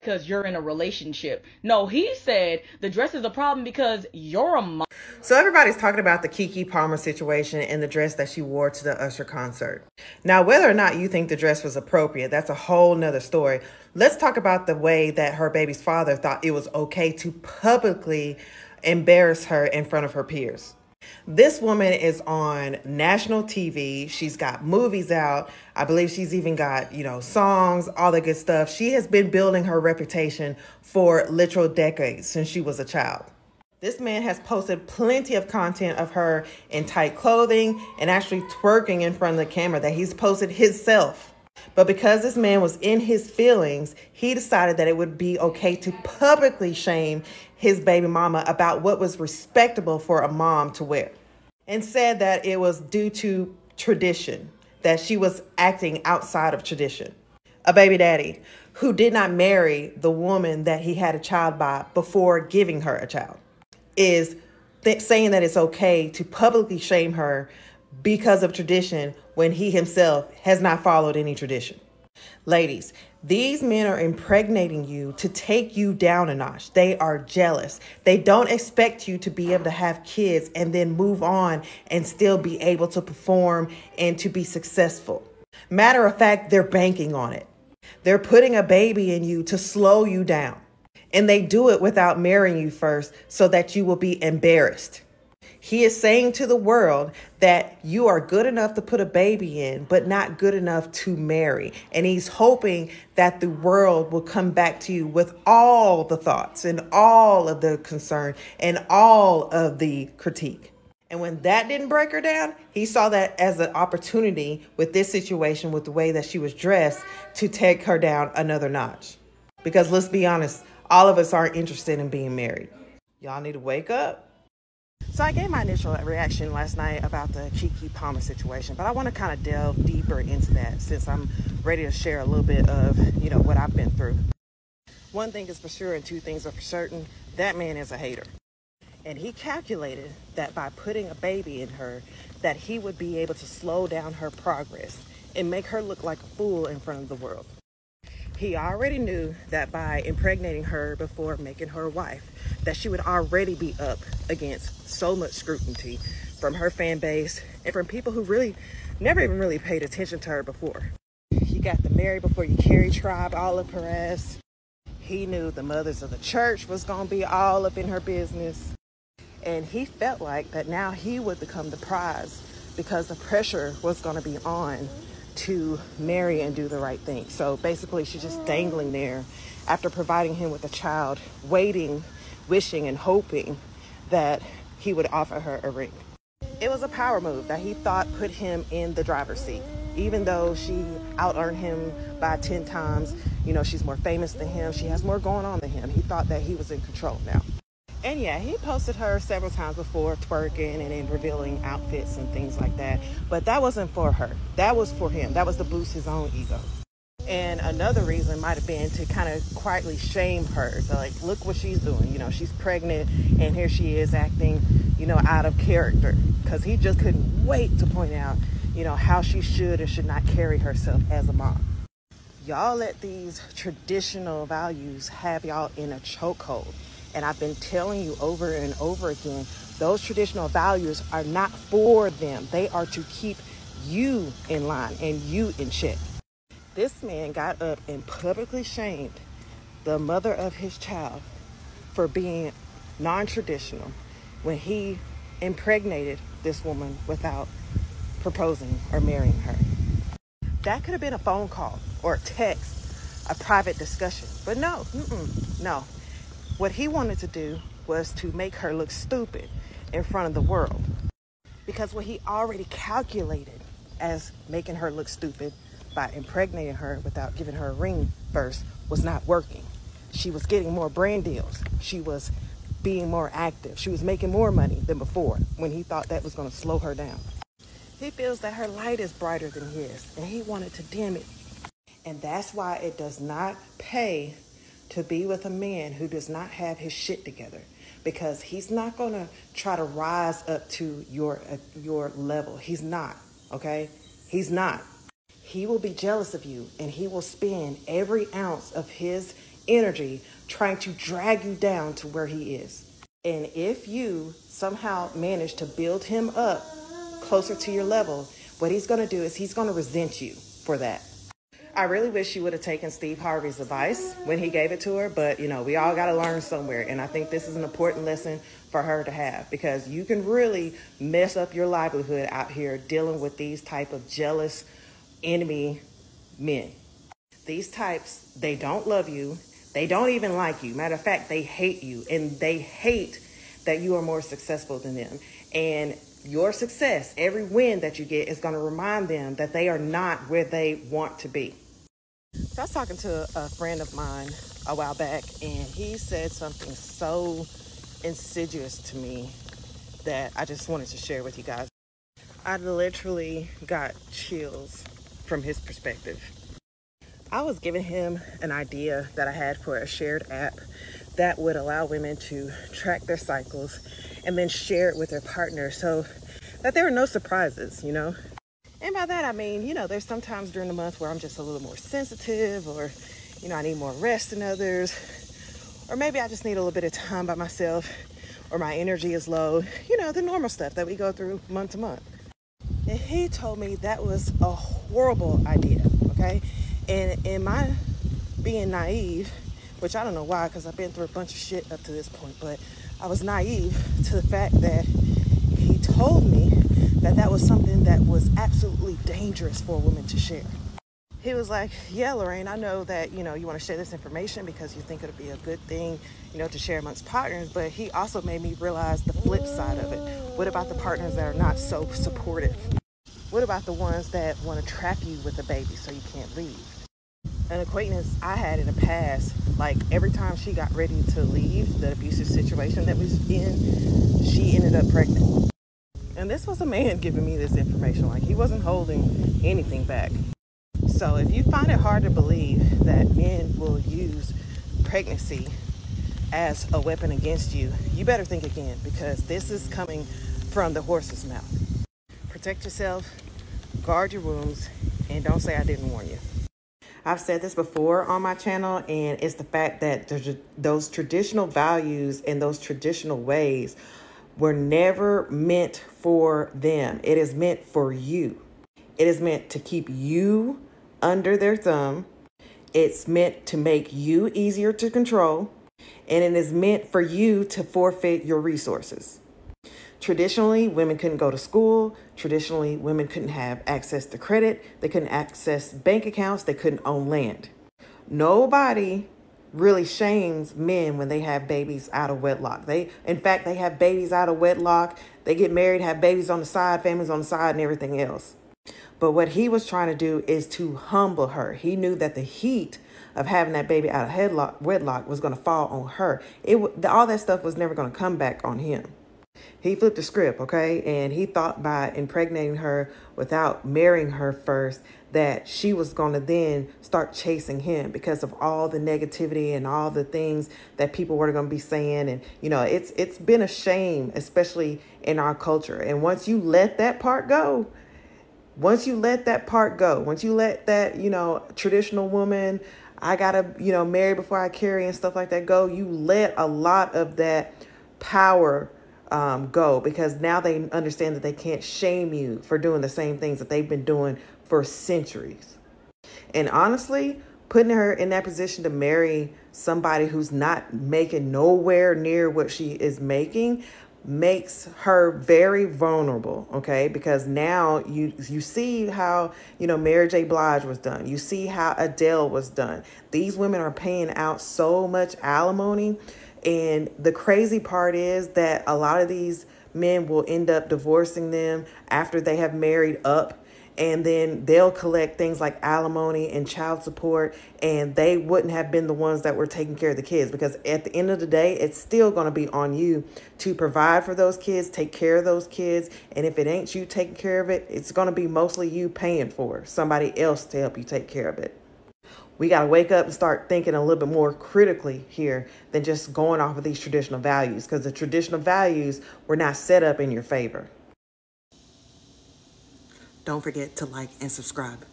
because you're in a relationship. No, he said the dress is a problem because you're a mom. So everybody's talking about the Keke Palmer situation and the dress that she wore to the Usher concert. Now, whether or not you think the dress was appropriate, that's a whole nother story. Let's talk about the way that her baby's father thought it was okay to publicly embarrass her in front of her peers. This woman is on national TV. She's got movies out. I believe she's even got, songs, all the good stuff. She has been building her reputation for literal decades since she was a child. This man has posted plenty of content of her in tight clothing and actually twerking in front of the camera that he's posted himself. But because this man was in his feelings, he decided that it would be okay to publicly shame his baby mama about what was respectable for a mom to wear, and said that it was due to tradition, that she was acting outside of tradition. A baby daddy who did not marry the woman that he had a child by before giving her a child is saying that it's okay to publicly shame her because of tradition when he himself has not followed any tradition. Ladies, these men are impregnating you to take you down a notch. They are jealous. They don't expect you to be able to have kids and then move on and still be able to perform and to be successful. Matter of fact, they're banking on it. They're putting a baby in you to slow you down. And they do it without marrying you first so that you will be embarrassed. He is saying to the world that you are good enough to put a baby in, but not good enough to marry. And he's hoping that the world will come back to you with all the thoughts and all of the concern and all of the critique. And when that didn't break her down, he saw that as an opportunity with this situation, with the way that she was dressed, to take her down another notch. Because let's be honest, all of us aren't interested in being married. Y'all need to wake up. So I gave my initial reaction last night about the Keke Palmer situation, but I want to kind of delve deeper into that since I'm ready to share a little bit of, what I've been through. One thing is for sure and two things are for certain. That man is a hater. And he calculated that by putting a baby in her, that he would be able to slow down her progress and make her look like a fool in front of the world. He already knew that by impregnating her before making her wife, that she would already be up against so much scrutiny from her fan base and from people who really never even really paid attention to her before. You got the marry before you carry tribe all up her ass. He knew the mothers of the church was going to be all up in her business. And he felt like that now he would become the prize because the pressure was going to be on to marry and do the right thing. So basically she's just dangling there after providing him with a child, waiting, wishing and hoping that he would offer her a ring. It was a power move that he thought put him in the driver's seat. Even though she out-earned him by 10 times, she's more famous than him, she has more going on than him. He thought that he was in control now. And yeah, he posted her several times before twerking and in revealing outfits and things like that. But that wasn't for her. That was for him. That was to boost his own ego. And another reason might have been to kind of quietly shame her. So like, look what she's doing. She's pregnant and here she is acting, out of character. Because he just couldn't wait to point out, how she should or should not carry herself as a mom. Y'all let these traditional values have y'all in a chokehold. And I've been telling you over and over again, those traditional values are not for them. They are to keep you in line and you in check. This man got up and publicly shamed the mother of his child for being non-traditional when he impregnated this woman without proposing or marrying her. That could have been a phone call or a text, a private discussion. But no. What he wanted to do was to make her look stupid in front of the world. Because what he already calculated as making her look stupid by impregnating her without giving her a ring first was not working. She was getting more brand deals. She was being more active. She was making more money than before when he thought that was going to slow her down. He feels that her light is brighter than his and he wanted to dim it. And that's why it does not pay to be with a man who does not have his shit together, because he's not going to try to rise up to your level. He's not, okay? He's not. He will be jealous of you and he will spend every ounce of his energy trying to drag you down to where he is. And if you somehow manage to build him up closer to your level, what he's going to do is he's going to resent you for that. I really wish she would have taken Steve Harvey's advice when he gave it to her, but we all got to learn somewhere. And I think this is an important lesson for her to have, because you can really mess up your livelihood out here dealing with these type of jealous enemy men. These types, they don't love you. They don't even like you. Matter of fact, they hate you, and they hate that you are more successful than them. And your success, every win that you get, is going to remind them that they are not where they want to be. So I was talking to a friend of mine a while back, and he said something so insidious to me that I just wanted to share with you guys. I literally got chills from his perspective. I was giving him an idea that I had for a shared app that would allow women to track their cycles and then share it with their partner so that there were no surprises, And by that, I mean, there's sometimes during the month where I'm just a little more sensitive, or, I need more rest than others, or maybe I just need a little bit of time by myself, or my energy is low, the normal stuff that we go through month to month. And he told me that was a horrible idea, okay? And in my being naive, which I don't know why, because I've been through a bunch of shit up to this point, but I was naive to the fact that he told me that that was something that was absolutely dangerous for a woman to share. He was like, yeah, Lorraine, I know that, you want to share this information because you think it'll be a good thing, to share amongst partners. But he also made me realize the flip side of it. What about the partners that are not so supportive? What about the ones that want to trap you with a baby so you can't leave? An acquaintance I had in the past, like every time she got ready to leave the abusive situation that was in, she ended up pregnant. And this was a man giving me this information. Like, he wasn't holding anything back. So if you find it hard to believe that men will use pregnancy as a weapon against you, you better think again, because this is coming from the horse's mouth. Protect yourself, guard your wounds, and don't say I didn't warn you. I've said this before on my channel, and it's the fact that those traditional values and those traditional ways were never meant for them. It is meant for you. It is meant to keep you under their thumb. It's meant to make you easier to control. And it is meant for you to forfeit your resources. Traditionally, women couldn't go to school. Traditionally, women couldn't have access to credit. They couldn't access bank accounts. They couldn't own land. Nobody really shames men when they have babies out of wedlock. In fact, they have babies out of wedlock. They get married, have babies on the side, families on the side, and everything else. But what he was trying to do is to humble her. He knew that the heat of having that baby out of wedlock was going to fall on her. All that stuff was never going to come back on him. He flipped the script, okay? And he thought by impregnating her without marrying her first that she was going to then start chasing him because of all the negativity and all the things that people were going to be saying. And, it's been a shame, especially in our culture. And once you let that part go, once you let that, traditional woman, I got to, marry before I carry and stuff like that go, you let a lot of that power go, because now they understand that they can't shame you for doing the same things that they've been doing for centuries. And honestly, putting her in that position to marry somebody who's not making nowhere near what she is making makes her very vulnerable, okay? Because now you see how, Mary J. Blige was done. You see how Adele was done. These women are paying out so much alimony. And the crazy part is that a lot of these men will end up divorcing them after they have married up. And then they'll collect things like alimony and child support, and they wouldn't have been the ones that were taking care of the kids, because at the end of the day, it's still going to be on you to provide for those kids, take care of those kids. And if it ain't you taking care of it, it's going to be mostly you paying for somebody else to help you take care of it. We got to wake up and start thinking a little bit more critically here than just going off of these traditional values, because the traditional values were not set up in your favor. Don't forget to like and subscribe.